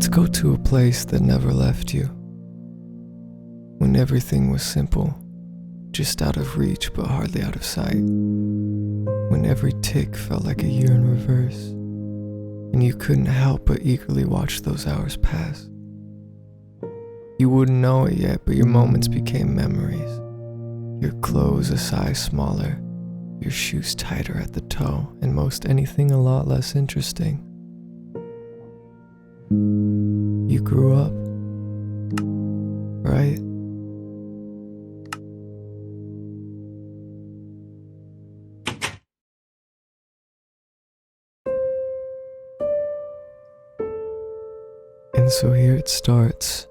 Let's go to a place that never left you. When everything was simple, just out of reach but hardly out of sight. When every tick felt like a year in reverse, and you couldn't help but eagerly watch those hours pass. You wouldn't know it yet, but your moments became memories. Your clothes a size smaller, your shoes tighter at the toe, and most anything a lot less interesting. You grew up, right? And so here it starts.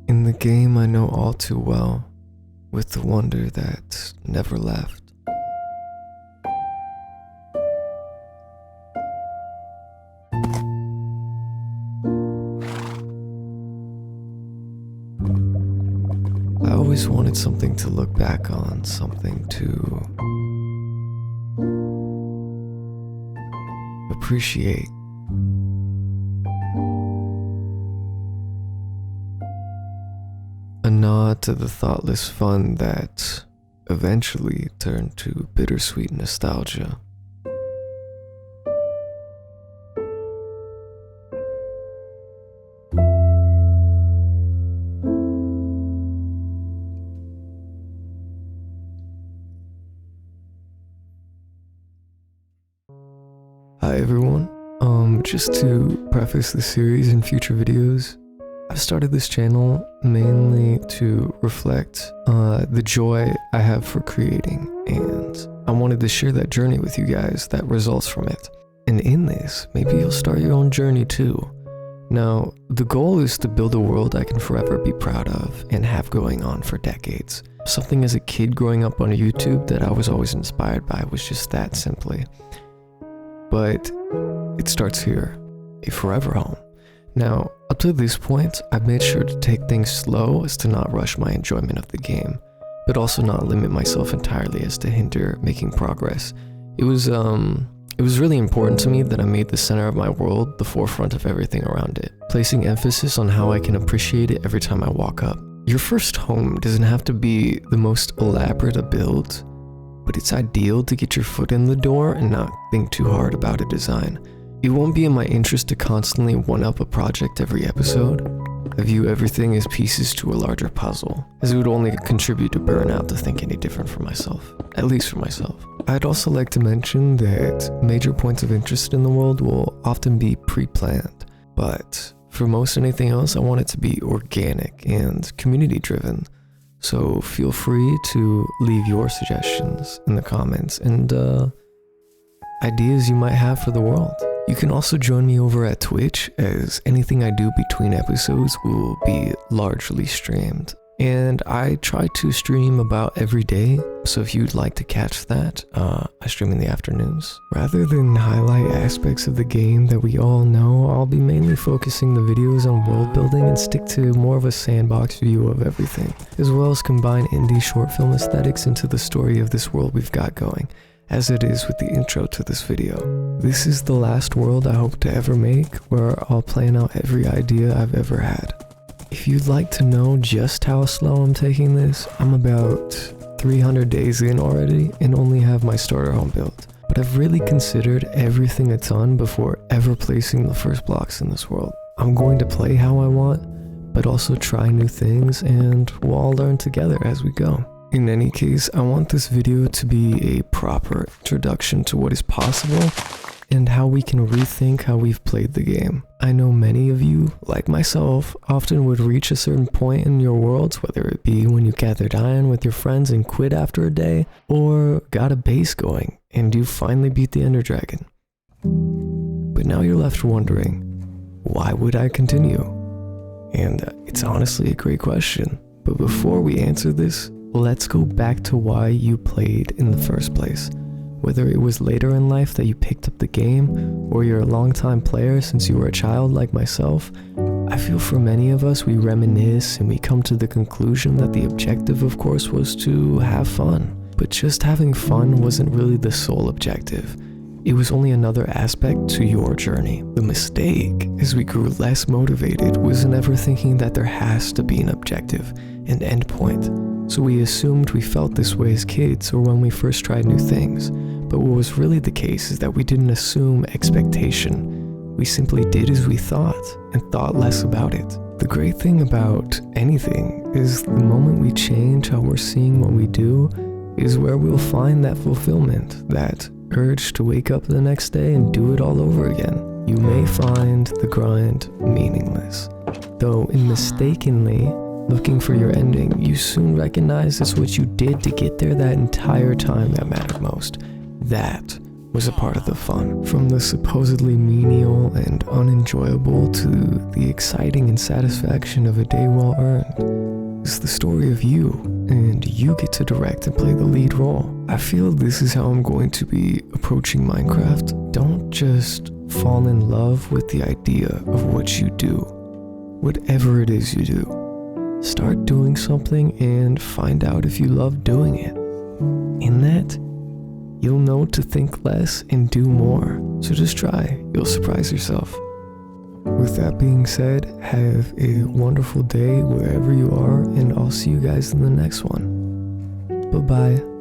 In the game I know all too well, with the wonder that never left. I always wanted something to look back on, something to appreciate. A nod to the thoughtless fun that eventually turned to bittersweet nostalgia. Hi everyone, just to preface the series and future videos, I've started this channel mainly to reflect the joy I have for creating, and I wanted to share that journey with you guys that results from it. And in this, maybe you'll start your own journey too. Now, the goal is to build a world I can forever be proud of and have going on for decades. Something as a kid growing up on YouTube that I was always inspired by was just that simply. But it starts here, a forever home. Now, up to this point, I've made sure to take things slow as to not rush my enjoyment of the game, but also not limit myself entirely as to hinder making progress. It was really important to me that I made the center of my world the forefront of everything around it, placing emphasis on how I can appreciate it every time I walk up. Your first home doesn't have to be the most elaborate of builds, but it's ideal to get your foot in the door and not think too hard about a design. It won't be in my interest to constantly one-up a project every episode. I view everything as pieces to a larger puzzle, as it would only contribute to burnout to think any different for myself, at least for myself. I'd also like to mention that major points of interest in the world will often be pre-planned, but for most anything else, I want it to be organic and community-driven. So feel free to leave your suggestions in the comments and ideas you might have for the world. You can also join me over at Twitch, as anything I do between episodes will be largely streamed. And I try to stream about every day, so if you'd like to catch that, I stream in the afternoons. Rather than highlight aspects of the game that we all know, I'll be mainly focusing the videos on world building and stick to more of a sandbox view of everything, as well as combine indie short film aesthetics into the story of this world we've got going, as it is with the intro to this video. This is the last world I hope to ever make, where I'll plan out every idea I've ever had. If you'd like to know just how slow I'm taking this, I'm about 300 days in already and only have my starter home built. But I've really considered everything a ton before ever placing the first blocks in this world. I'm going to play how I want, but also try new things, and we'll all learn together as we go. In any case, I want this video to be a proper introduction to what is possible and how we can rethink how we've played the game. I know many of you, like myself, often would reach a certain point in your worlds, whether it be when you gathered iron with your friends and quit after a day, or got a base going and you finally beat the Ender Dragon. But now you're left wondering, why would I continue? And it's honestly a great question. But before we answer this, let's go back to why you played in the first place. Whether it was later in life that you picked up the game, or you're a longtime player since you were a child like myself, I feel for many of us we reminisce and we come to the conclusion that the objective, of course, was to have fun. But just having fun wasn't really the sole objective. It was only another aspect to your journey. The mistake, as we grew less motivated, was never thinking that there has to be an objective, an endpoint. So we assumed we felt this way as kids or when we first tried new things. But what was really the case is that we didn't assume expectation. We simply did as we thought and thought less about it. The great thing about anything is the moment we change how we're seeing what we do is where we'll find that fulfillment, that urge to wake up the next day and do it all over again. You may find the grind meaningless, though in mistakenly looking for your ending, you soon recognize it's what you did to get there that entire time that mattered most. That was a part of the fun. From the supposedly menial and unenjoyable to the exciting and satisfaction of a day well earned. It's the story of you, and you get to direct and play the lead role. I feel this is how I'm going to be approaching Minecraft. Don't just fall in love with the idea of what you do. Whatever it is you do, start doing something and find out if you love doing it. In that, you'll know to think less and do more. So just try, you'll surprise yourself. With that being said, have a wonderful day wherever you are, and I'll see you guys in the next one. Bye-bye.